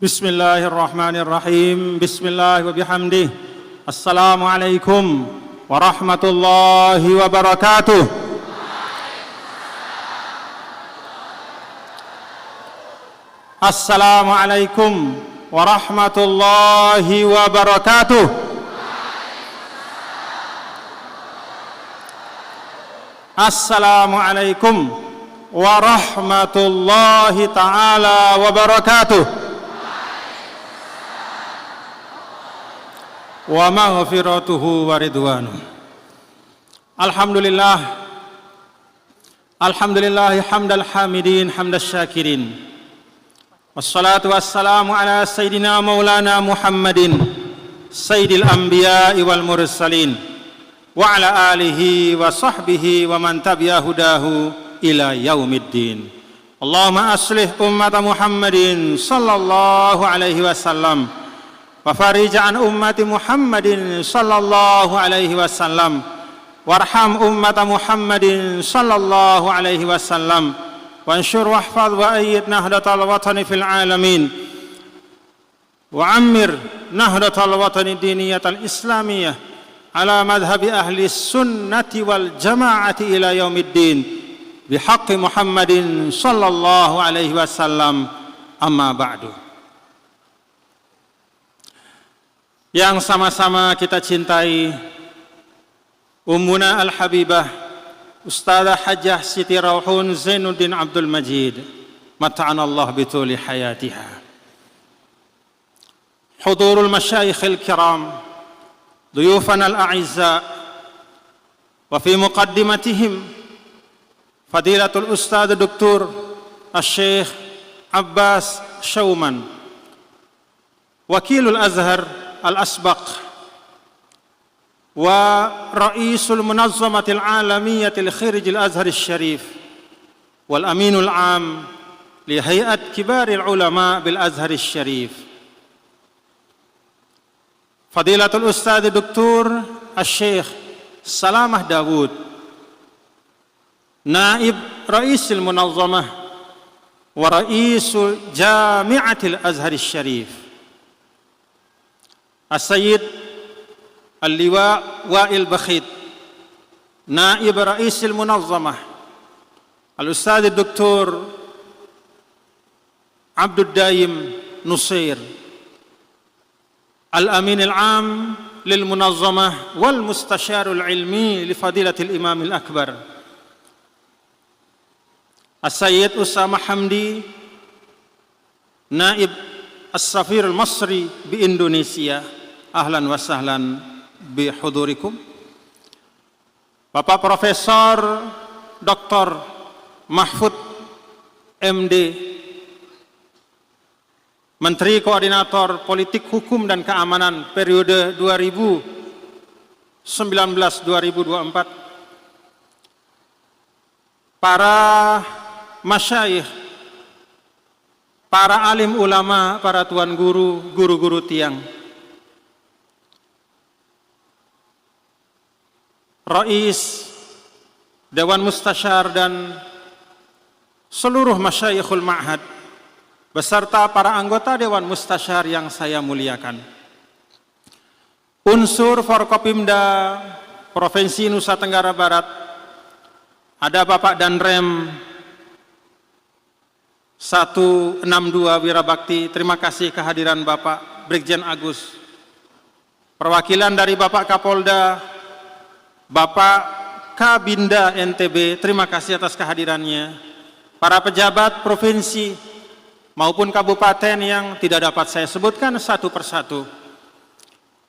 Bismillahirrahmanirrahim. Bismillah wa bihamdih. Assalamualaikum warahmatullahi wabarakatuh. Assalamualaikum warahmatullahi wabarakatuh. Assalamualaikum warahmatullahi ta'ala wabarakatuh. Wa maghfiratuhu wa ridwanuh. Alhamdulillah. Alhamdulillah hamdal hamidin hamdas syakirin. Wassalatu wassalamu ala sayyidina maulana Muhammadin sayyidil anbiya'i wal mursalin wa ala alihi wa sahbihi wa man tabi'a hudahu ila yaumiddin. Allahumma aslih ummata Muhammadin sallallahu alaihi wasallam wa farij an ummati Muhammadin sallallahu alaihi wasallam warham ummata Muhammadin sallallahu alaihi wasallam wansyur wahfadh wa ayyid nahdatal watani fil alamin wa ammir nahdatal watani diniyatal islamiyah ala madhhabi ahli sunnati wal jamaati ila yaumiddin bihaqqi Muhammadin sallallahu alaihi wasallam. Amma ba'du. Yang sama-sama kita cintai Ummuna Al-Habibah Ustadzah Hajjah Siti Rauhun Zainuddin Abdul Majid mata'anallah bituli hayatiha. Hudurul masyayikhil kiram, duyufana al-a'izza, wa fi muqaddimatihim Fadilatul Ustadz Dr. Al-Syekh Abbas Syauman, Wakilul Azhar Al-Asbaq wa Ra'isul Munazzamatil Alamiyatil Khirijil Azhar Syarif wal Aminul Am li Hay'at Kibaril Ulama bil Azhar Syarif Fadilatul Ustadz Dr. Al-Syekh Salamah Dawud, Naib Ra'isul Munazzamah wa Ra'isul Jami'atil Azhar Syarif As-Sayyid Al-Liwa Wa'il Bakhit, Naib Ra'isul Munazzamah Al-Ustadz Dr. Abdul Daim Nusair, Al-Amin Al-Am lil Munazzamah wal Mustasyarul Ilmi li Fadilatil Imam Al-Akbar As-Sayyid Usama Hamdi, Naib As-Safir Al-Masri bi Indonesia. Ahlan wa sahlan bi hudurikum. Bapak Profesor Dr. Mahfud MD, Menteri Koordinator Politik Hukum dan Keamanan periode 2019-2024, para masyayikh, para alim ulama, para tuan guru, guru-guru tiang, Rais, Dewan Mustasyar dan seluruh masyayikhul ma'had beserta para anggota Dewan Mustasyar yang saya muliakan. Unsur Forkopimda Provinsi Nusa Tenggara Barat, ada Bapak Danrem 162 Wirabakti, terima kasih kehadiran Bapak Brigjen Agus. Perwakilan dari Bapak Kapolda, Bapak Kabinda NTB, terima kasih atas kehadirannya. Para pejabat provinsi maupun kabupaten yang tidak dapat saya sebutkan satu persatu.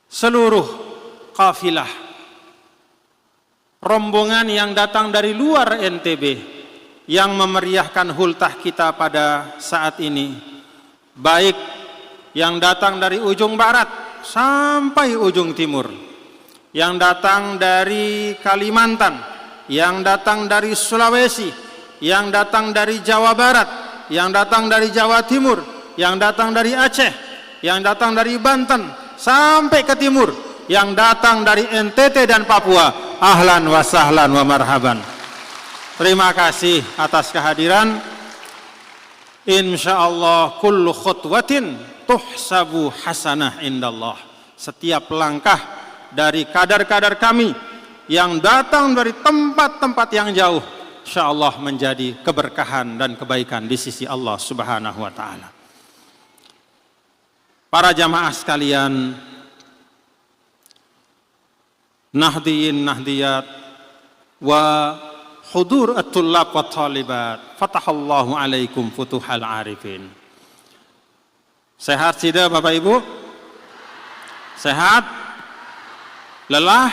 Seluruh kafilah, rombongan yang datang dari luar NTB yang memeriahkan hultah kita pada saat ini, baik yang datang dari ujung barat sampai ujung timur, yang datang dari Kalimantan, yang datang dari Sulawesi, yang datang dari Jawa Barat, yang datang dari Jawa Timur, yang datang dari Aceh, yang datang dari Banten sampai ke timur, yang datang dari NTT dan Papua. Ahlan wa sahlan wa marhaban. Terima kasih atas kehadiran. Insyaallah kullu khutwatin tuhsabu hasanah indallah. Setiap langkah dari kadar-kadar kami yang datang dari tempat-tempat yang jauh, insyaallah menjadi keberkahan dan kebaikan di sisi Allah Subhanahu wa taala. Para jamaah sekalian, nahdiyin nahdiyat wa hudur at-tullab wa talibat, fatahallahu alaikum futuhal arifin. Sehat tidak Bapak Ibu? Sehat? Lelah?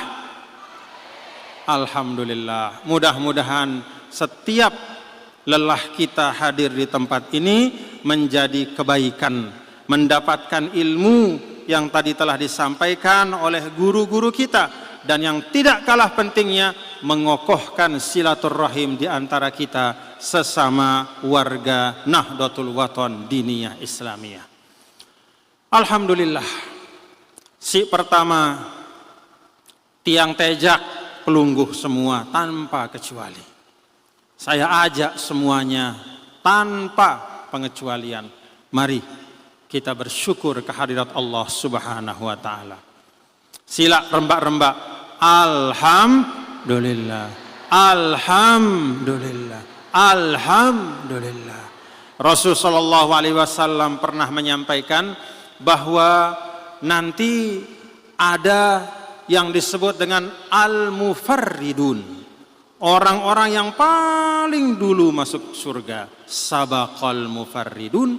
Alhamdulillah. Mudah-mudahan setiap lelah kita hadir di tempat ini menjadi kebaikan, mendapatkan ilmu yang tadi telah disampaikan oleh guru-guru kita, dan yang tidak kalah pentingnya mengokohkan silaturahim di antara kita sesama warga Nahdlatul Wathon Diniyah Islamiyah. Alhamdulillah. Si pertama, tiang tejak pelungguh semua tanpa kecuali. Saya ajak semuanya tanpa pengecualian. Mari kita bersyukur kehadirat Allah Subhanahu wa taala. Sila rembak-rembak. Alhamdulillah. Alhamdulillah. Alhamdulillah. Rasul sallallahu alaihi wasallam pernah menyampaikan bahwa nanti ada yang disebut dengan al-mufarridun, orang-orang yang paling dulu masuk surga. Sabaqal mufarridun.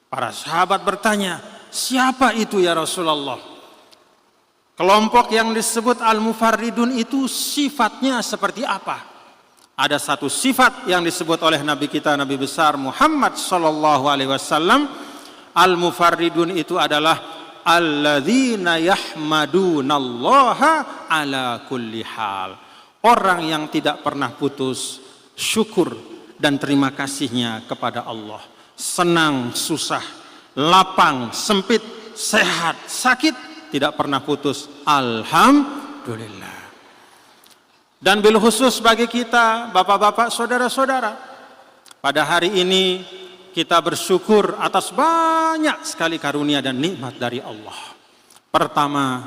Para sahabat bertanya, siapa itu ya Rasulullah? Kelompok yang disebut al-mufarridun itu sifatnya seperti apa? Ada satu sifat yang disebut oleh Nabi kita, Nabi besar Muhammad sallallahu alaihi wasallam. Al-mufarridun itu adalah alladzina yahmadunallaha ala kulli hal. Orang yang tidak pernah putus syukur dan terima kasihnya kepada Allah. Senang, susah, lapang, sempit, sehat, sakit, tidak pernah putus. Alhamdulillah. Dan bil khusus bagi kita, bapak-bapak, saudara-saudara, pada hari ini kita bersyukur atas banyak sekali karunia dan nikmat dari Allah. Pertama,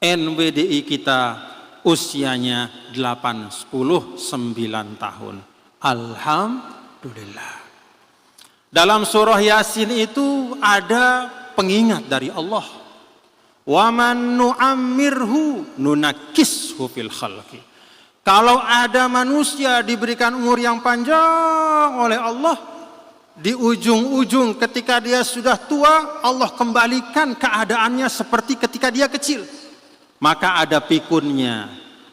NWDI kita usianya 8, 10, 9 tahun. Alhamdulillah. Dalam surah Yasin itu ada pengingat dari Allah. Wa man nu'ammirhu nunakkishu fil khalqi. Kalau ada manusia diberikan umur yang panjang oleh Allah, di ujung-ujung ketika dia sudah tua, Allah kembalikan keadaannya seperti ketika dia kecil. Maka ada pikunnya,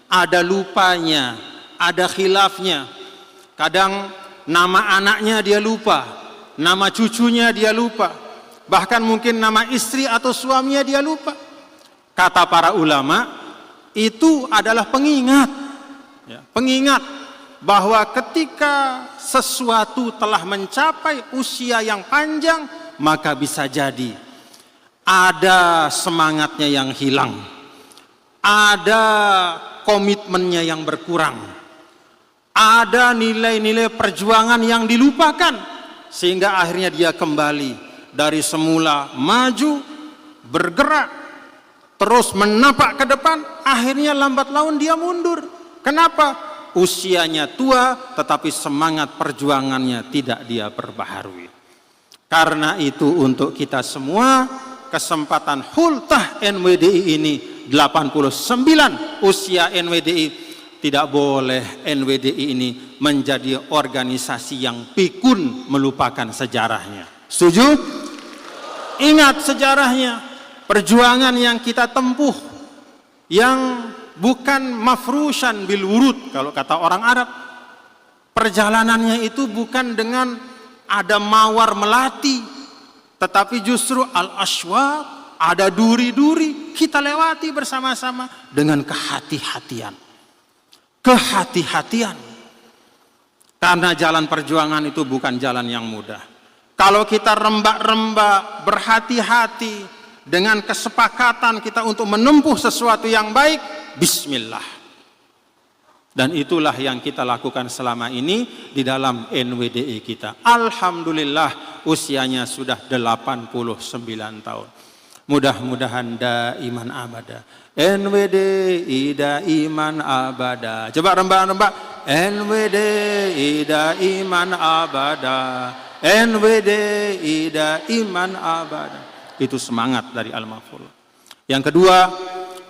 ada lupanya, ada khilafnya. Kadang nama anaknya dia lupa, nama cucunya dia lupa, bahkan mungkin nama istri atau suaminya dia lupa. Kata para ulama, itu adalah pengingat, ya, pengingat bahwa ketika sesuatu telah mencapai usia yang panjang, maka bisa jadi ada semangatnya yang hilang, ada komitmennya yang berkurang, ada nilai-nilai perjuangan yang dilupakan, sehingga akhirnya dia kembali dari semula maju, bergerak, terus menapak ke depan, akhirnya lambat laun dia mundur. Kenapa? Usianya tua, tetapi semangat perjuangannya tidak dia perbaharui. Karena itu untuk kita semua, kesempatan hultah NWDI ini 89 usia NWDI, tidak boleh NWDI ini menjadi organisasi yang pikun melupakan sejarahnya. Setuju? Ingat sejarahnya, perjuangan yang kita tempuh, yang bukan mafrushan bil wurud kalau kata orang Arab. Perjalanannya itu bukan dengan ada mawar melati, tetapi justru al-ashwaq, ada duri-duri, kita lewati bersama-sama dengan kehati-hatian. Kehati-hatian. Karena jalan perjuangan itu bukan jalan yang mudah. Kalau kita rembak-rembak, berhati-hati, dengan kesepakatan kita untuk menempuh sesuatu yang baik, bismillah. Dan itulah yang kita lakukan selama ini di dalam NWDI kita. Alhamdulillah, usianya sudah 89 tahun. Mudah-mudahan daiman abada. NWD ida iman abada. Coba rembak-rembak. NWD ida iman abada. NWD ida iman abada. Itu semangat dari Al-Mahfuz. Yang kedua,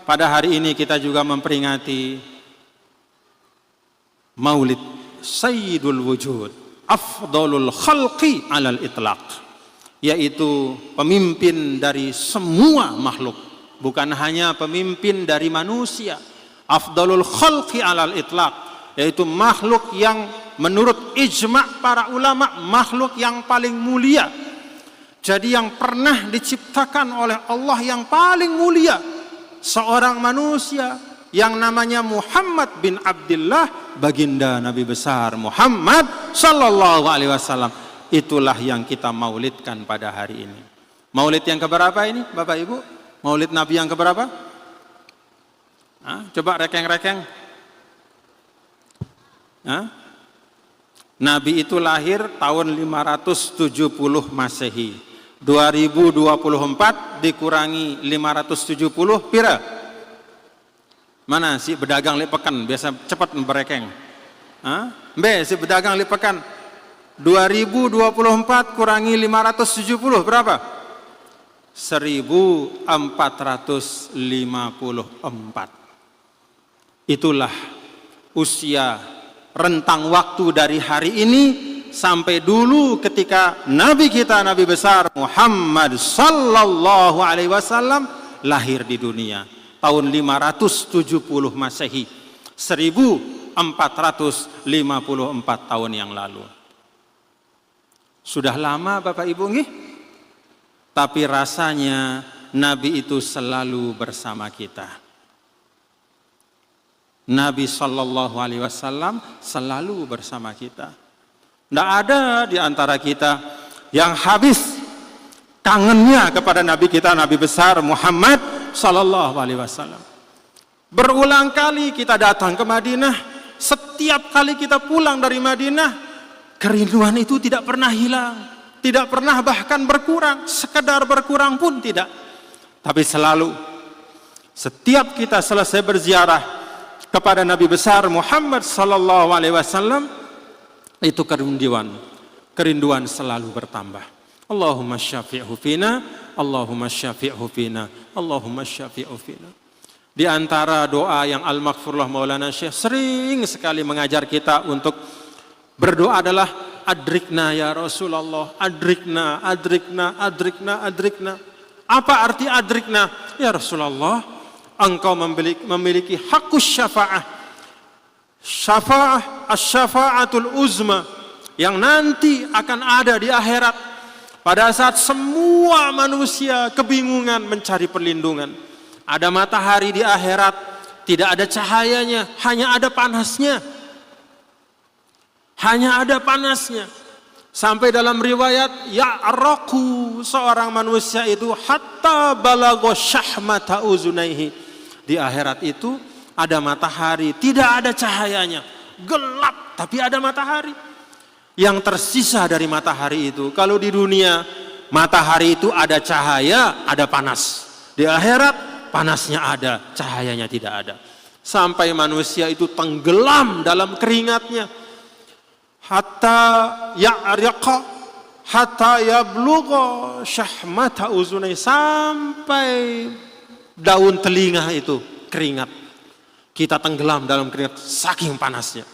pada hari ini kita juga memperingati Maulid Sayyidul Wujud, afdalul khalqi alal itlaq, yaitu pemimpin dari semua makhluk, bukan hanya pemimpin dari manusia. Afdalul khalqi alal itlaq, yaitu makhluk yang menurut ijma' para ulama makhluk yang paling mulia. Jadi yang pernah diciptakan oleh Allah yang paling mulia, seorang manusia yang namanya Muhammad bin Abdullah, baginda Nabi besar Muhammad sallallahu alaihi wasallam. Itulah yang kita maulidkan pada hari ini. Maulid yang keberapa ini Bapak Ibu? Maulid Nabi yang keberapa? Coba rekeng-rekeng. Nabi itu lahir tahun 570 Masehi. 2024 dikurangi 570 pira? Mana si pedagang lipekan biasa cepat berekeng? Si pedagang lipekan 2024 kurangi 570 berapa? 1454. Itulah usia rentang waktu dari hari ini sampai dulu ketika Nabi kita, Nabi besar Muhammad sallallahu alaihi wasallam lahir di dunia tahun 570 Masehi, 1454 tahun yang lalu. Sudah lama Bapak Ibu nggih? Tapi rasanya Nabi itu selalu bersama kita. Nabi sallallahu alaihi wasallam selalu bersama kita. Tidak ada di antara kita yang habis kangennya kepada Nabi kita, Nabi besar Muhammad sallallahu alaihi wasallam. Berulang kali kita datang ke Madinah, setiap kali kita pulang dari Madinah, kerinduan itu tidak pernah hilang, tidak pernah bahkan berkurang, sekedar berkurang pun tidak. Tapi selalu setiap kita selesai berziarah kepada Nabi besar Muhammad sallallahu alaihi wasallam, itu kerinduan selalu bertambah. Allahumma syafi'hu fina, Allahumma syafi'hu fina, Allahumma syafi'hu fina. Di antara doa yang Al-Maghfurullah Maulana Syekh sering sekali mengajar kita untuk berdoa adalah adrikna ya Rasulullah, adrikna, adrikna, adrikna, adrikna. Apa arti adrikna? Ya Rasulullah, engkau memiliki hakus syafa'ah. Syafa'ah, asy-syafa'atul uzma, yang nanti akan ada di akhirat pada saat semua manusia kebingungan mencari perlindungan. Ada matahari di akhirat, tidak ada cahayanya, hanya ada panasnya. Hanya ada panasnya. Sampai dalam riwayat ya'raqu, seorang manusia itu hatta balagha syahmata uzunaihi. Di akhirat itu ada matahari, tidak ada cahayanya, gelap tapi ada matahari. Yang tersisa dari matahari itu, kalau di dunia matahari itu ada cahaya, ada panas. Di akhirat panasnya ada, cahayanya tidak ada. Sampai manusia itu tenggelam dalam keringatnya. Hatta ya'riqa, hatta yablugha syahmata uzunai, sampai daun telinga itu keringat. Kita tenggelam dalam keringat saking panasnya.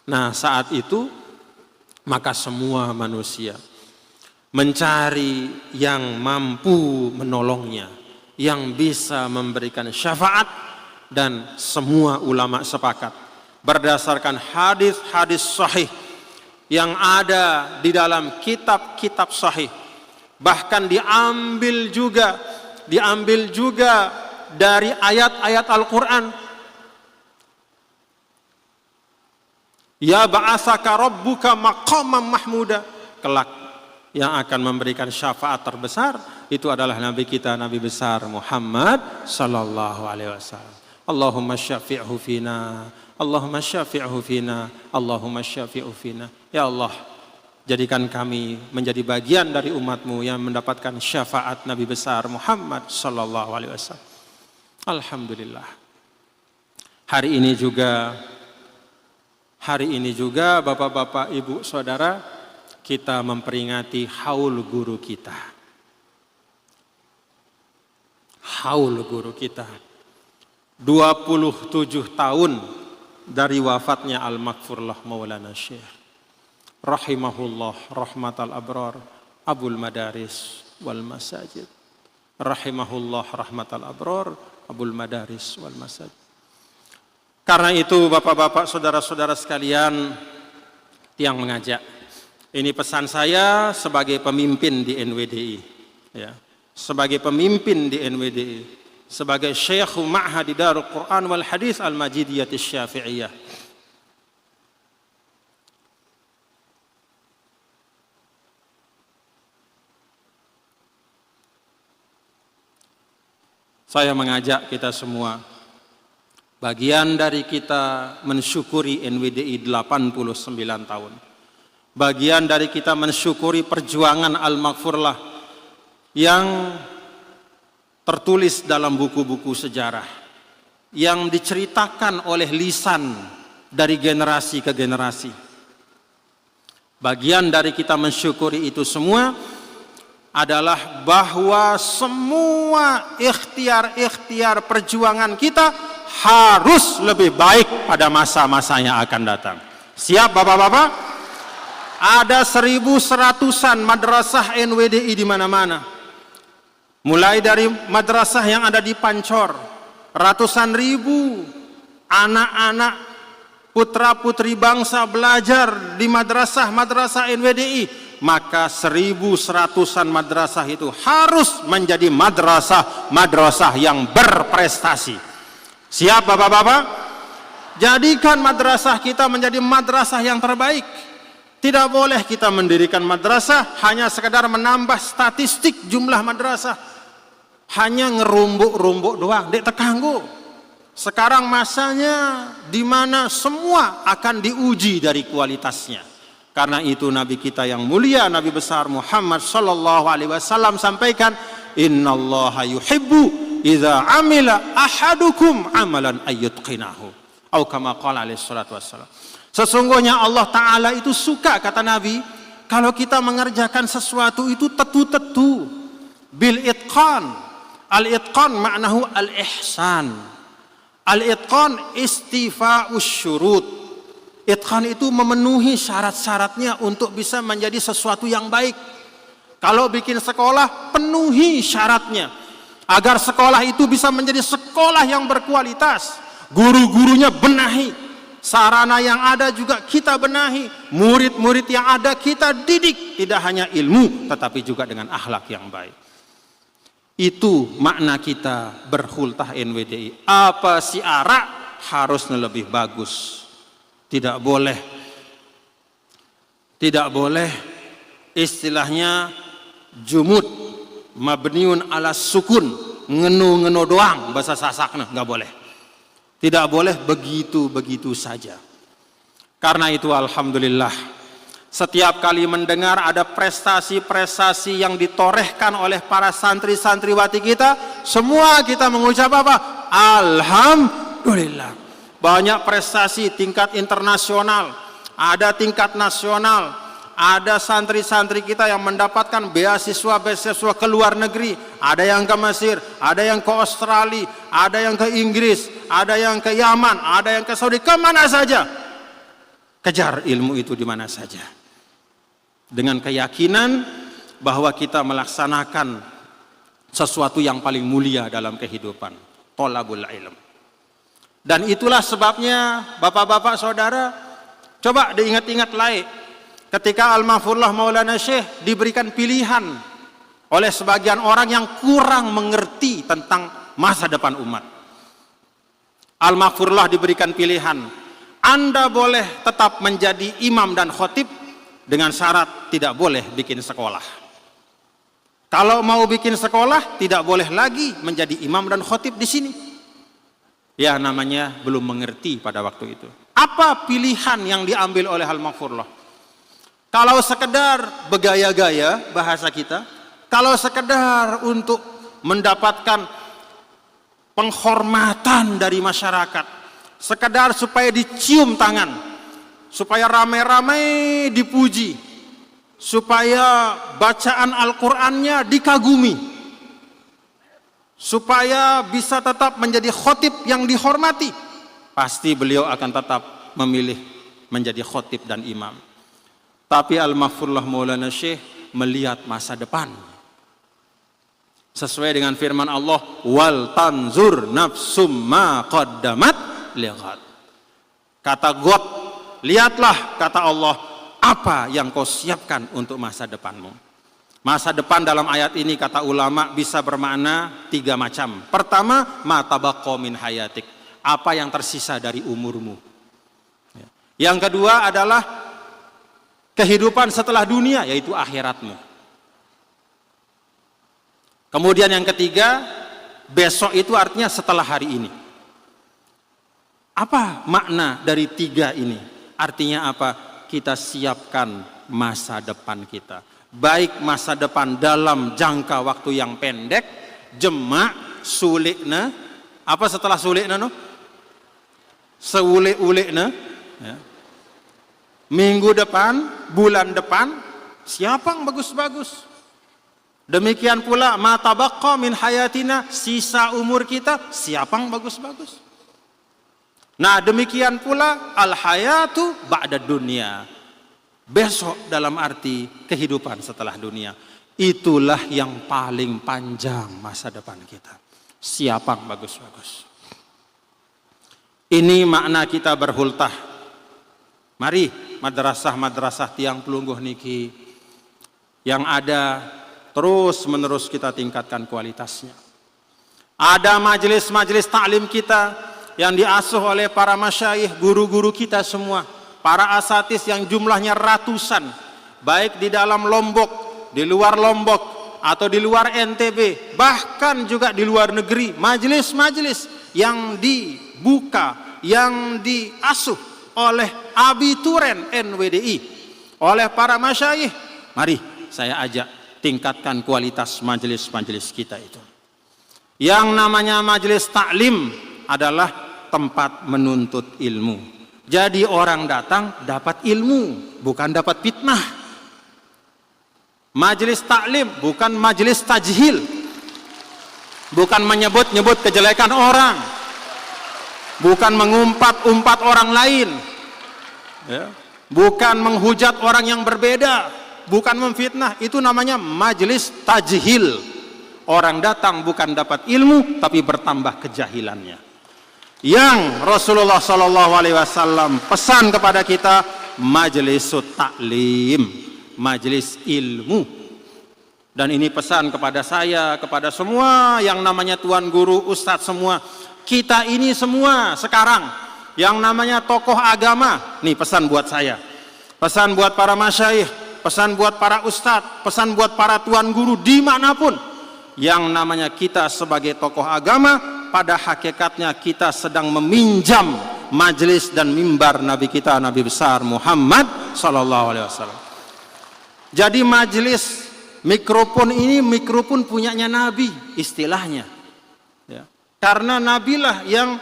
Nah, saat itu maka semua manusia mencari yang mampu menolongnya, yang bisa memberikan syafaat, dan semua ulama sepakat berdasarkan hadis-hadis sahih yang ada di dalam kitab-kitab sahih, bahkan diambil juga dari ayat-ayat Al-Quran. Ya ba'asaka rabbuka maqaman mahmuda, kelak yang akan memberikan syafaat terbesar itu adalah Nabi kita, Nabi besar Muhammad sallallahu alaihi wasallam. Allahumma syafi'hu fina, Allahumma syafi'hu fina, Allahumma syafi'hu fina. Ya Allah, Jadikan kami menjadi bagian dari umat-Mu yang mendapatkan syafaat Nabi besar Muhammad sallallahu alaihi wasallam. Alhamdulillah. Hari ini juga Bapak-bapak, Ibu, Saudara, kita memperingati haul guru kita. Haul guru kita. 27 tahun dari wafatnya Al-Maghfurlah Maulana Syekh rahimahullah rahmatal abrar Abul Madaris wal Masajid. Rahimahullah rahmatal abrar Abul Madaris wal Masajid. Karena itu Bapak-bapak, saudara-saudara sekalian, tiang mengajak. Ini pesan saya sebagai pemimpin di NWDI, ya. Sebagai pemimpin di NWDI, sebagai Syekh Ma'had Darul Quran wal Hadis Al-Majidiyah Syafi'iyah. Saya mengajak kita semua, bagian dari kita mensyukuri NWDI 89 tahun. Bagian dari kita mensyukuri perjuangan Al-Maghfurlah yang tertulis dalam buku-buku sejarah, yang diceritakan oleh lisan dari generasi ke generasi. Bagian dari kita mensyukuri itu semua adalah bahwa semua ikhtiar-ikhtiar perjuangan kita harus lebih baik pada masa-masa yang akan datang. Siap Bapak-bapak? Ada 1.100-an madrasah NWDI di mana-mana. Mulai dari madrasah yang ada di Pancor, ratusan ribu anak-anak putra-putri bangsa belajar di madrasah-madrasah NWDI. Maka 1.100-an madrasah itu harus menjadi madrasah-madrasah yang berprestasi. Siap Bapak-bapak? Jadikan madrasah kita menjadi madrasah yang terbaik. Tidak boleh kita mendirikan madrasah hanya sekedar menambah statistik jumlah madrasah, hanya ngerumbuk-rumbuk doang, dek tekanggo. Sekarang masanya di mana semua akan diuji dari kualitasnya. Karena itu Nabi kita yang mulia, Nabi besar Muhammad sallallahu alaihi wasallam sampaikan, innallaha yuhibbu idza amila ahadukum amalan ayyutqinahu. Atau kama qala alaihi salatu wassalam. Sesungguhnya Allah Ta'ala itu suka, kata Nabi, kalau kita mengerjakan sesuatu itu tetu-tetu, bil itqan. Al-itqan maknahu al-ihsan. Al-itqan istifa'us syurut. Itqan itu memenuhi syarat-syaratnya untuk bisa menjadi sesuatu yang baik. Kalau bikin sekolah, penuhi syaratnya agar sekolah itu bisa menjadi sekolah yang berkualitas. Guru-gurunya benahi, sarana yang ada juga kita benahi, murid-murid yang ada kita didik, tidak hanya ilmu tetapi juga dengan akhlak yang baik. Itu makna kita berhultah NWDI. Apa si arak harusnya lebih bagus. Tidak boleh istilahnya jumud mabniun ala sukun, ngenu-ngenu doang bahasa Sasakna, nggak boleh. Tidak boleh begitu saja. Karena itu alhamdulillah, setiap kali mendengar ada prestasi-prestasi yang ditorehkan oleh para santri-santriwati kita, semua kita mengucap apa? Alhamdulillah. Banyak prestasi tingkat internasional, ada tingkat nasional, ada santri-santri kita yang mendapatkan beasiswa ke luar negeri, ada yang ke Mesir, ada yang ke Australia, ada yang ke Inggris, ada yang ke Yaman, ada yang ke Saudi, kemana saja. Kejar ilmu itu di mana saja. Dengan keyakinan bahwa kita melaksanakan sesuatu yang paling mulia dalam kehidupan, thalabul ilm. Dan itulah sebabnya Bapak-bapak saudara, coba diingat-ingat lagi ketika Al-Maghfurlah Maulana Syekh diberikan pilihan oleh sebagian orang yang kurang mengerti tentang masa depan umat. Al-Maghfurlah diberikan pilihan, Anda boleh tetap menjadi imam dan khotib dengan syarat tidak boleh bikin sekolah. Kalau mau bikin sekolah tidak boleh lagi menjadi imam dan khotib di sini. Ya namanya belum mengerti pada waktu itu. Apa pilihan yang diambil oleh Al-Maghfurlah? Kalau sekedar bergaya-gaya bahasa kita, kalau sekedar untuk mendapatkan penghormatan dari masyarakat, sekedar supaya dicium tangan, supaya ramai-ramai dipuji, supaya bacaan Al-Qur'annya dikagumi, supaya bisa tetap menjadi khotib yang dihormati, pasti beliau akan tetap memilih menjadi khotib dan imam. Tapi Al-Mahfurullah Maulana Syekh melihat masa depan. Sesuai dengan firman Allah, wal tanzur nafsum ma qaddamat lighad. Kata God, lihatlah, kata Allah, apa yang kau siapkan untuk masa depanmu. Masa depan dalam ayat ini kata ulama bisa bermakna 3 macam. Pertama, ma tabaqqa min hayatik, apa yang tersisa dari umurmu. Yang kedua adalah kehidupan setelah dunia, yaitu akhiratmu. Kemudian yang ketiga, besok itu artinya setelah hari ini. Apa makna dari 3 ini? Artinya apa? Kita siapkan masa depan kita. Baik masa depan dalam jangka waktu yang pendek, jemak, sulikna. Apa setelah sulikna? No? Seulik-ulikna. Ya. Minggu depan, bulan depan, siapa yang bagus-bagus. Demikian pula ma tabaqqa min hayatina, sisa umur kita, siapa yang bagus-bagus. Nah, demikian pula al hayatu ba'da dunia, besok dalam arti kehidupan setelah dunia. Itulah yang paling panjang masa depan kita. Siapa yang bagus-bagus. Ini makna kita berhultah. Mari madrasah-madrasah tiang pelungguh niki yang ada terus menerus kita tingkatkan kualitasnya. Ada majelis-majelis taklim kita yang diasuh oleh para masyayikh, guru-guru kita semua, para asatis yang jumlahnya ratusan, baik di dalam Lombok, di luar Lombok, atau di luar NTB, bahkan juga di luar negeri. Majelis-majelis yang dibuka, yang diasuh oleh abituren NWDI, oleh para masyayikh. Mari saya ajak tingkatkan kualitas majelis-majelis kita itu. Yang namanya majelis taklim adalah tempat menuntut ilmu. Jadi orang datang dapat ilmu, bukan dapat fitnah. Majelis taklim bukan majelis tajhil, bukan menyebut-nyebut kejelekan orang, bukan mengumpat-umpat orang lain, ya. Bukan menghujat orang yang berbeda, bukan memfitnah. Itu namanya majelis tajhil. Orang datang bukan dapat ilmu, tapi bertambah kejahilannya. Yang Rasulullah SAW pesan kepada kita, majelis taklim, majelis ilmu. Dan ini pesan kepada saya, kepada semua yang namanya tuan guru, ustadz semua. Kita ini semua sekarang yang namanya tokoh agama, nih pesan buat saya, pesan buat para masyayikh, pesan buat para ustadz, pesan buat para tuan guru dimanapun. Yang namanya kita sebagai tokoh agama, pada hakikatnya kita sedang meminjam majelis dan mimbar Nabi kita, Nabi besar Muhammad SAW. Jadi majelis mikrofon ini, mikrofon punyanya Nabi istilahnya, ya. Karena Nabilah yang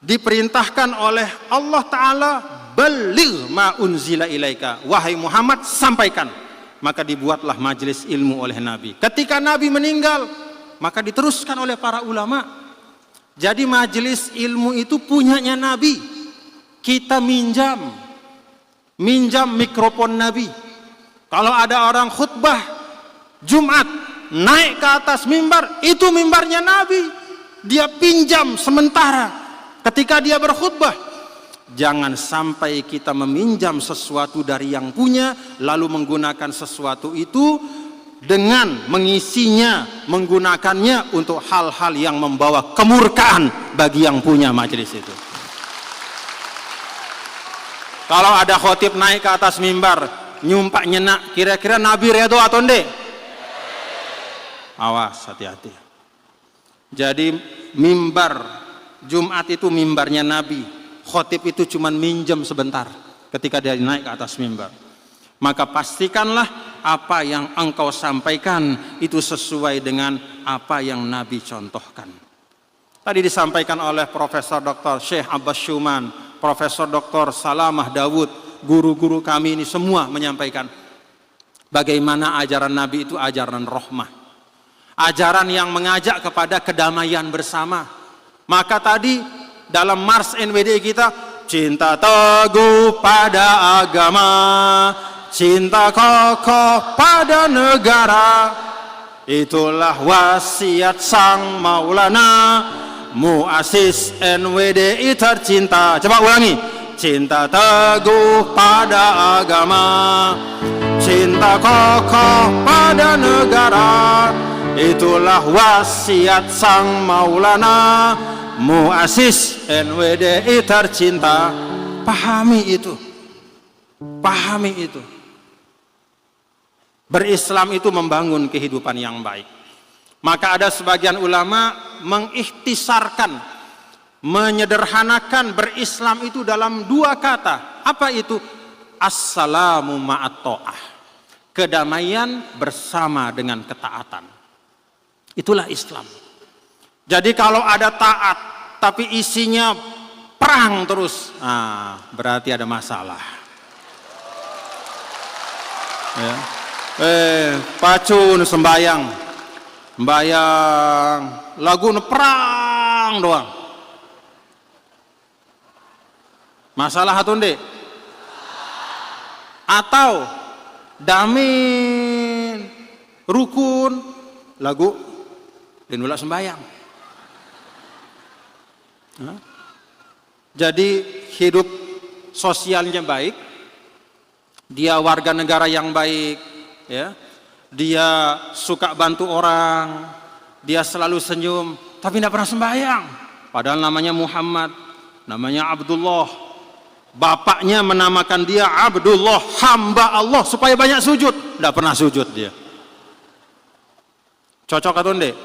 diperintahkan oleh Allah Ta'ala, baligh ma unzila ilaika, wahai Muhammad sampaikan. Maka dibuatlah majelis ilmu oleh Nabi. Ketika Nabi meninggal, maka diteruskan oleh para ulama. Jadi majelis ilmu itu punyanya Nabi. Kita minjam mikrofon Nabi. Kalau ada orang khutbah Jumat naik ke atas mimbar, itu mimbarnya Nabi. Dia pinjam sementara ketika dia berkhutbah. Jangan sampai kita meminjam sesuatu dari yang punya, lalu menggunakan sesuatu itu dengan mengisinya, menggunakannya untuk hal-hal yang membawa kemurkaan bagi yang punya majelis itu. Kalau ada khotib naik ke atas mimbar, nyumpak nyenak, kira-kira Nabi redho atau enggak? Awas, hati-hati. Jadi mimbar Jumat itu mimbarnya Nabi. Khotib itu cuma minjem sebentar ketika dia naik ke atas mimbar. Maka pastikanlah apa yang engkau sampaikan itu sesuai dengan apa yang Nabi contohkan. Tadi disampaikan oleh Profesor Dr. Syekh Abbas Syuman, Profesor Dr. Salamah Dawud, guru-guru kami ini semua menyampaikan bagaimana ajaran Nabi itu ajaran rahmah. Ajaran yang mengajak kepada kedamaian bersama. Maka tadi dalam Mars NWD kita, cinta teguh pada agama, cinta kokoh pada negara, itulah wasiat Sang Maulana, muassis NWDI tercinta. Coba ulangi. Cinta teguh pada agama, cinta kokoh pada negara, itulah wasiat Sang Maulana, muassis NWDI tercinta. Pahami itu. Pahami itu. Berislam itu membangun kehidupan yang baik. Maka ada sebagian ulama mengikhtisarkan, menyederhanakan berislam itu dalam 2 kata. Apa itu? Assalamu ma'at ta'ah. Kedamaian bersama dengan ketaatan. Itulah Islam. Jadi kalau ada taat tapi isinya perang terus, berarti ada masalah. Ya. Pacu sembayang, lagu perang doang. Masalah hatunde. Atau damin rukun lagu dinulak sembayang. Jadi hidup sosialnya baik, dia warga negara yang baik, ya, dia suka bantu orang, dia selalu senyum, tapi tidak pernah sembahyang. Padahal namanya Muhammad, namanya Abdullah, bapaknya menamakan dia Abdullah, hamba Allah, supaya banyak sujud, tidak pernah sujud dia. Cocok atau enggak?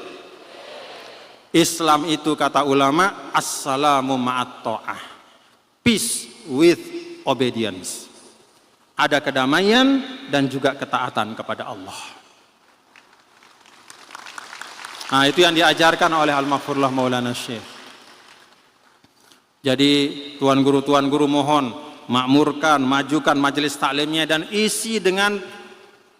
Islam itu kata ulama, assalamu ma'at ta'ah, peace with obedience. Ada kedamaian dan juga ketaatan kepada Allah. Nah, itu yang diajarkan oleh Al-Maghfurullah Maulana Syekh. Jadi tuan guru mohon makmurkan, majukan majelis taklimnya dan isi dengan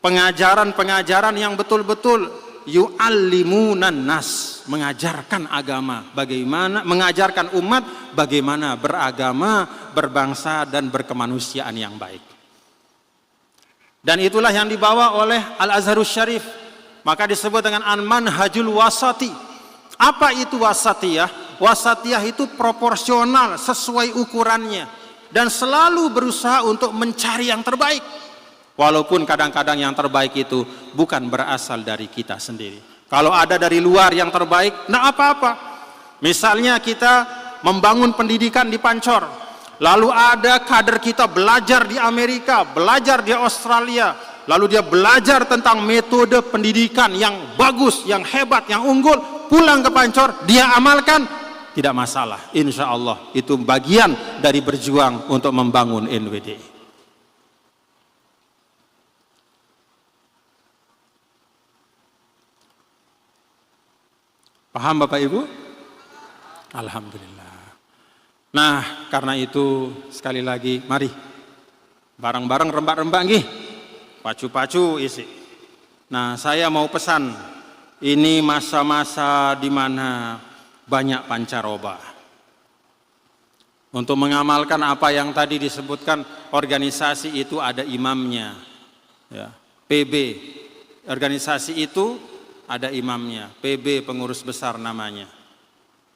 pengajaran-pengajaran yang betul-betul yu'allimunan nas, mengajarkan agama, bagaimana mengajarkan umat bagaimana beragama, berbangsa dan berkemanusiaan yang baik. Dan itulah yang dibawa oleh Al-Azharus Syarif. Maka disebut dengan Al-Manhajul Wasati. Apa itu wasatiyah? Wasatiyah itu proporsional sesuai ukurannya dan selalu berusaha untuk mencari yang terbaik. Walaupun kadang-kadang yang terbaik itu bukan berasal dari kita sendiri. Kalau ada dari luar yang terbaik, tidak apa-apa. Misalnya kita membangun pendidikan di Pancor, lalu ada kader kita belajar di Amerika, belajar di Australia, lalu dia belajar tentang metode pendidikan yang bagus, yang hebat, yang unggul, pulang ke Pancor, dia amalkan, tidak masalah. Insya Allah itu bagian dari berjuang untuk membangun NWD. Paham Bapak Ibu? Alhamdulillah. Nah, karena itu sekali lagi mari bareng-bareng rembak-rembak nggih. Pacu-pacu isi. Nah, saya mau pesan, ini masa-masa di mana banyak pancaroba. Untuk mengamalkan apa yang tadi disebutkan, organisasi itu ada imamnya. Ya, PB. Organisasi itu ada imamnya, PB pengurus besar namanya.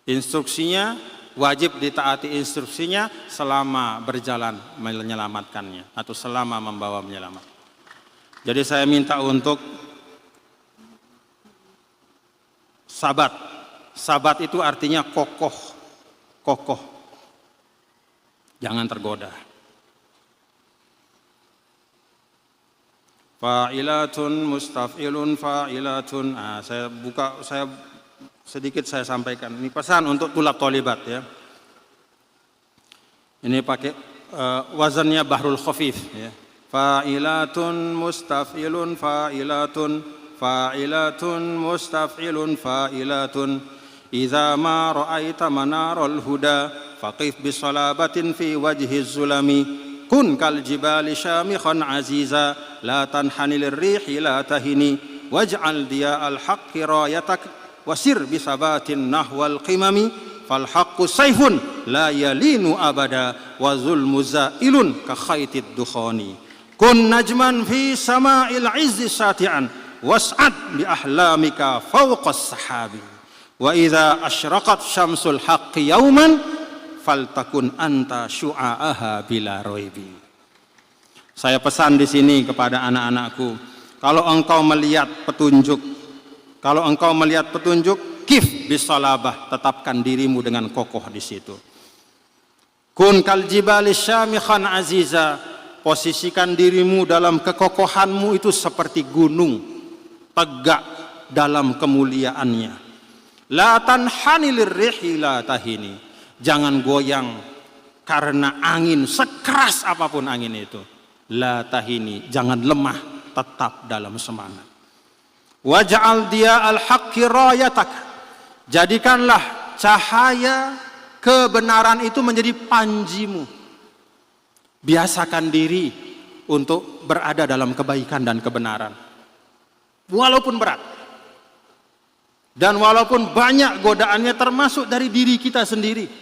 Instruksinya wajib ditaati instruksinya selama berjalan menyelamatkannya atau selama membawa menyelamat. Jadi saya minta untuk sabat. Sabat itu artinya kokoh, kokoh. Jangan tergoda. Fa'ilatun mustaf'ilun fa'ilatun. Nah, saya sampaikan. Ini pesan untuk tulab tolibat ya. Ini pakai wazannya Bahrul Khafif ya. fa'ilatun mustaf'ilun fa'ilatun fa'ilatun mustaf'ilun fa'ilatun idza ma ra'aita manaral huda faqif bisalabatin fi wajhi zulami kun kal jibali syamikhan aziza la tanhani lirrihi la tahini waj'al dia al haqqi rayatak wasir bisabatin nahwal qimami fal haqqu sayfun la yalinu abada wa zulmu zailun ka khaitid dukhani kun najman fi sama'il izzi sati'an was'ad bi ahlamika fawqas sahabi wa idza asyraqat syamsul haqqi yauman faltakun anta syu'a'aha bila roibi. Saya pesan di sini kepada anak-anakku, kalau engkau melihat petunjuk, kif bisalabah, tetapkan dirimu dengan kokoh di situ. Kun kal jibali syamikhan aziza, posisikan dirimu dalam kekokohanmu itu seperti gunung, tegak dalam kemuliaannya. La tanhani lirrihi la tahini, jangan goyang karena angin sekeras apapun angin itu. La tahini, jangan lemah, tetap dalam semangat. Waj'al dia al-haqqi rayatak, jadikanlah cahaya kebenaran itu menjadi panjimu. Biasakan diri untuk berada dalam kebaikan dan kebenaran, walaupun berat dan walaupun banyak godaannya, termasuk dari diri kita sendiri.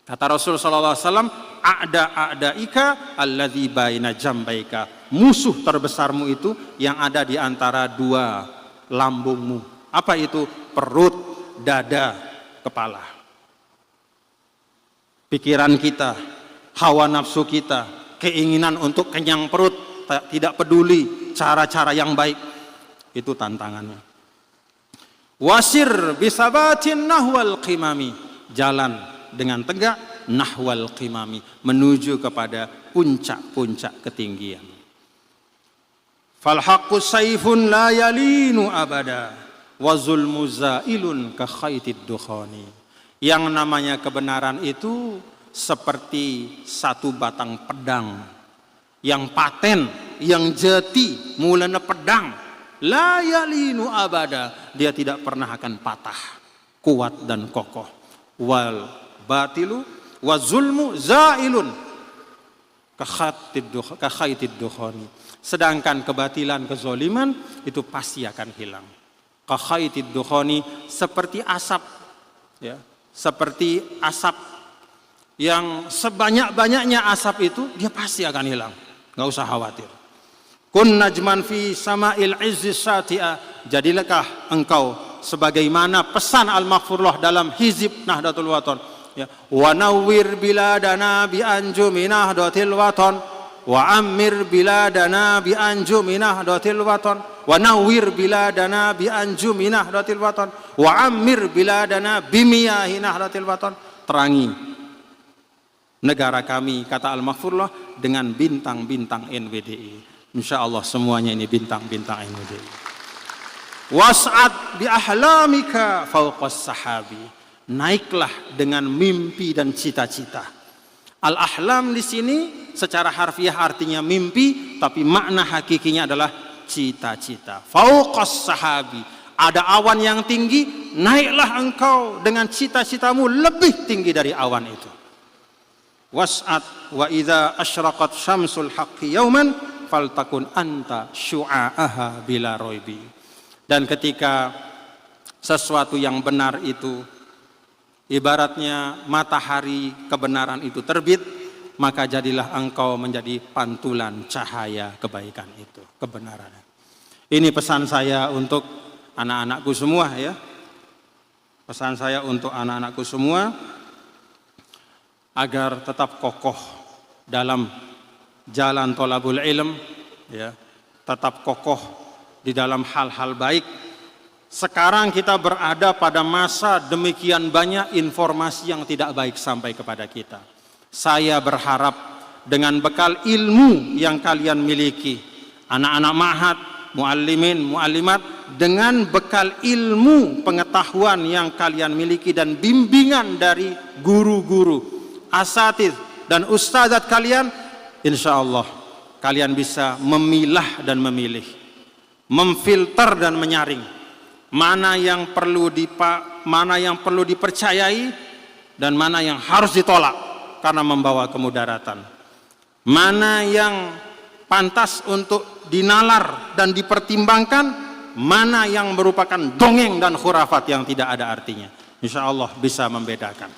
Kata Rasul sallallahu alaihi wasallam, a'da'ika alladzi baina jambaika, musuh terbesarmu itu yang ada di antara dua lambungmu. Apa itu? Perut, dada, kepala. Pikiran kita, hawa nafsu kita, keinginan untuk kenyang perut, tidak peduli cara-cara yang baik, itu tantangannya. Wasir bisabatin nahwal qimami, jalan dengan tegak nahwal qimami, menuju kepada puncak-puncak ketinggian. Fal haqqu sayfun la yalinu abada wa zulmu zailun ka khaitid dukhani. Yang namanya kebenaran itu seperti satu batang pedang yang paten, yang jati, mulanya pedang. La yalinu abada, dia tidak pernah akan patah, kuat dan kokoh. Wal batilu wa zulmu zailun ka khaitid dukhani. Sedangkan kebatilan, kezoliman itu pasti akan hilang. Ka khaitid dukhani, seperti asap, ya, seperti asap yang sebanyak-banyaknya asap itu dia pasti akan hilang. Nggak usah khawatir. Kun najman fi sama'il izzi sati'a, jadilahkah engkau sebagaimana pesan Al-Maghfurullah dalam hizib Nahdlatul Wathon, ya, wa nawwir biladana bi anjumi Nahdlatil Wathon wa ammir biladana bi anjumi Nahdlatil Wathon wa nawwir biladana bi anjumi Nahdlatil Wathon wa ammir biladana bi miyahi Nahdlatil Wathon. Terangi negara kami, kata Al-Maghfurullah, dengan bintang-bintang NWDI. Insya Allah semuanya ini bintang-bintang NWDI. Was'ad bi ahlamika fawqas sahabi, naiklah dengan mimpi dan cita-cita. Al-ahlam di sini secara harfiah artinya mimpi, tapi makna hakikinya adalah cita-cita. Fawqas sahabi, ada awan yang tinggi, naiklah engkau dengan cita-citamu lebih tinggi dari awan itu. Was'ad wa idza asyraqat syamsul haqqi yauman faltakun anta syu'a'aha bila roibi. Dan ketika sesuatu yang benar itu, ibaratnya matahari kebenaran itu terbit, maka jadilah engkau menjadi pantulan cahaya kebaikan itu, kebenaran. Ini pesan saya untuk anak-anakku semua, ya. Pesan saya untuk anak-anakku semua agar tetap kokoh dalam jalan thalabul ilm, ya, tetap kokoh di dalam hal-hal baik. Sekarang kita berada pada masa demikian banyak informasi yang tidak baik sampai kepada kita. Saya berharap dengan bekal ilmu yang kalian miliki, anak-anak ma'had, muallimin, muallimat, dengan bekal ilmu pengetahuan yang kalian miliki dan bimbingan dari guru-guru, asatidz dan ustadzat kalian, insya Allah kalian bisa memilah dan memilih, memfilter dan menyaring mana yang perlu dipercayai dan mana yang harus ditolak karena membawa kemudaratan, mana yang pantas untuk dinalar dan dipertimbangkan, mana yang merupakan dongeng dan khurafat yang tidak ada artinya. Insya Allah bisa membedakan.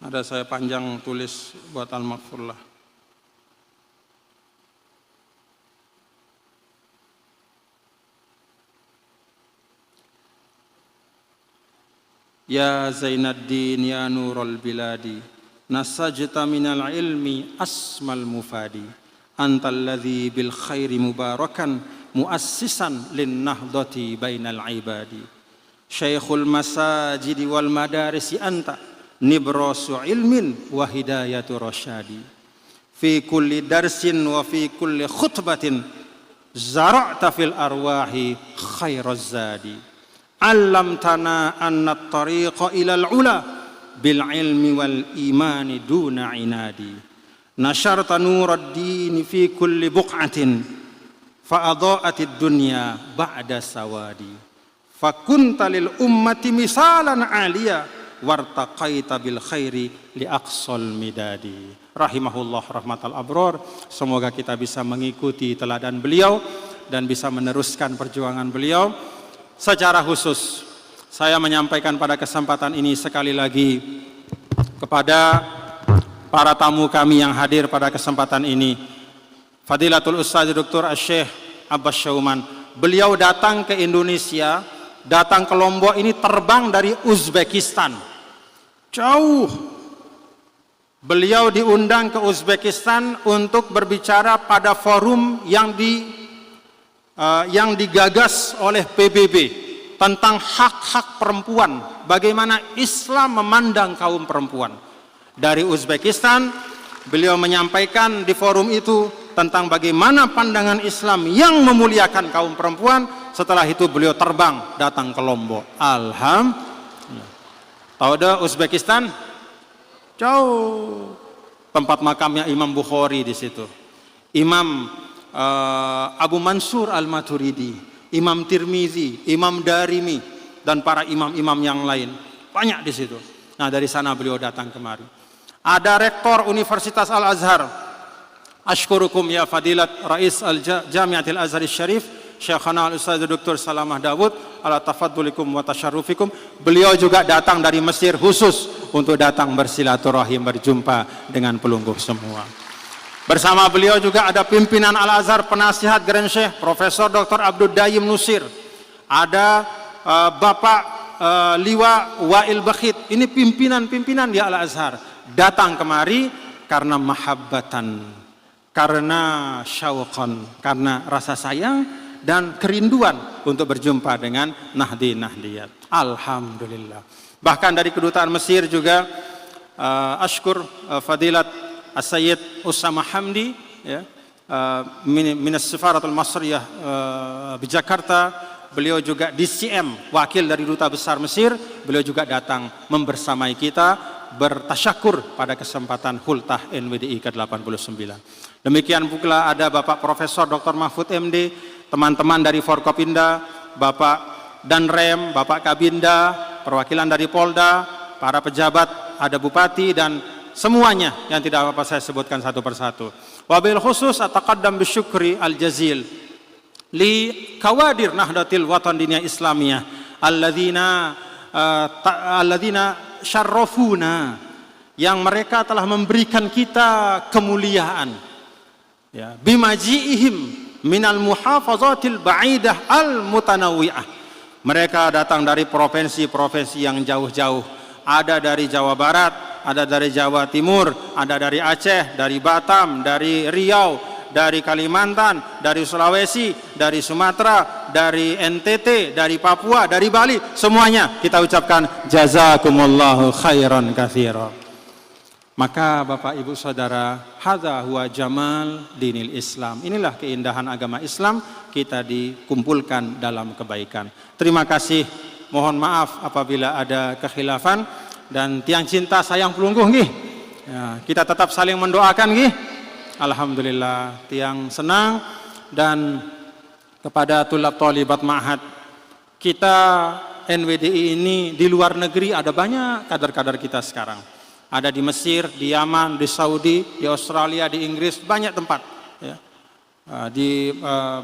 Ada saya panjang tulis buat Al-Maghfurlah. Ya Zainaddin ya Nurul Biladi, nasajta minal ilmi asmal mufadi, antal ladzi bil khairi mubarakan muassisan lin nahdati bainal ibadi. Syekhul masajidi wal madarisi anta, nibrasu ilmin wa hidayatu rasyadi. Fi kulli darsin wa fi kulli khutbatin zara'ta fil arwahi khairaz zadi. Allamtana anna at-tariqa ilal ula bil ilmi wal imani duna inadi. Nasharta nurad din fi kulli buq'atin fa adaa'atid dunya ba'da sawadi. Fakunta lil ummati misalan 'aliya wartaqaita bil khairi li aqsal midadi. Rahimahullah rahmatal abror. Semoga kita bisa mengikuti teladan beliau dan bisa meneruskan perjuangan beliau. Secara khusus saya menyampaikan pada kesempatan ini sekali lagi kepada para tamu kami yang hadir pada kesempatan ini, Fadilatul Ustaz Dr. Asy-Syaikh Abbas Syauman. Beliau datang ke Indonesia, datang ke Lombok ini terbang dari Uzbekistan. Jauh. Beliau diundang ke Uzbekistan untuk berbicara pada forum yang digagas oleh PBB tentang hak-hak perempuan, bagaimana Islam memandang kaum perempuan. Dari Uzbekistan, beliau menyampaikan di forum itu tentang bagaimana pandangan Islam yang memuliakan kaum perempuan. Setelah itu beliau terbang datang ke Lombok. Alhamdulillah. Tahu dah Uzbekistan? Jauh. Tempat makamnya Imam Bukhari di situ. Imam Abu Mansur Al-Maturidi, Imam Tirmizi, Imam Darimi, dan para imam-imam yang lain. Banyak di situ. Nah, dari sana beliau datang kemari. Ada rektor Universitas Al-Azhar. Ashkurukum ya Fadilat Rais Al-Jamiatil Azhar Syarif, Syekhana Al-Ustaz Dr. Salamah Dawud, ala tafaddulikum wa tasyarrufikum. Beliau juga datang dari Mesir khusus untuk datang bersilaturahim, berjumpa dengan pelungguh semua. Bersama beliau juga ada pimpinan Al-Azhar, penasihat Grand Syekh Profesor Dr. Abdul Daim Nusir. Ada Bapak Liwa Wa'il Bakhit. Ini pimpinan-pimpinan di Al-Azhar. Datang kemari karena mahabbatan, karena syauqan, karena rasa sayang dan kerinduan untuk berjumpa dengan nahdi-nahdiyat. Alhamdulillah. Bahkan dari kedutaan Mesir juga ashkur Fadilat As-Sayyid Usama Hamdi ya, Minas Sifaratul Masriyah di Jakarta. Beliau juga DCM, wakil dari Duta Besar Mesir. Beliau juga datang membersamai kita bertasyakur pada kesempatan Hultah NWDI ke-89. Demikian pula ada Bapak Profesor Dr. Mahfud MD, teman-teman dari Forkopinda, Bapak Danrem, Bapak Kabinda, perwakilan dari Polda, para pejabat, ada Bupati dan semuanya yang tidak apa-apa saya sebutkan satu persatu. Wabil khusus ataqaddam bisyukri al-jazil li kawadir Nahdlatul Watan Diniyah Islamiyah alladzina syarrafuna, yang mereka telah memberikan kita kemuliaan ya, bimaji'ihim minal muhafazatil ba'idah al-mutanawwi'ah. Mereka datang dari provinsi-provinsi yang jauh-jauh. Ada dari Jawa Barat, ada dari Jawa Timur, ada dari Aceh, dari Batam, dari Riau, dari Kalimantan, dari Sulawesi, dari Sumatera, dari NTT, dari Papua, dari Bali. Semuanya kita ucapkan jazakumullahu khairan katsiran. Maka Bapak Ibu Saudara, hadza huwa jamal dinil Islam. Inilah keindahan agama Islam, kita dikumpulkan dalam kebaikan. Terima kasih, mohon maaf apabila ada kekhilafan dan tiang cinta sayang pelungguh nggih. Ya, kita tetap saling mendoakan nggih. Alhamdulillah, tiang senang. Dan kepada tulab tholibat ma'had, kita NWDI ini di luar negeri ada banyak kader-kader kita sekarang. Ada di Mesir, di Yaman, di Saudi, di Australia, di Inggris, banyak tempat. Ya. Di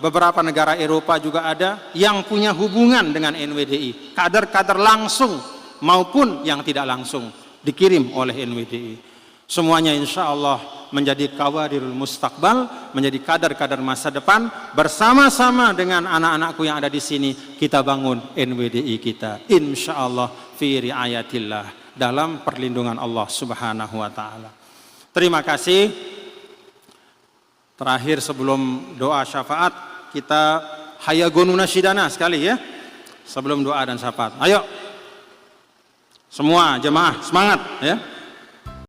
beberapa negara Eropa juga ada yang punya hubungan dengan NWDI. Kader-kader langsung maupun yang tidak langsung dikirim oleh NWDI. Semuanya insya Allah menjadi kawadirul mustaqbal, menjadi kader-kader masa depan. Bersama-sama dengan anak-anakku yang ada di sini, kita bangun NWDI kita. Insya Allah fi riayatillah, dalam perlindungan Allah Subhanahu wa Ta'ala. Terima kasih. Terakhir sebelum doa syafaat, kita hayagonu nasyidana sekali ya, sebelum doa dan syafaat. Ayo semua jemaah semangat ya.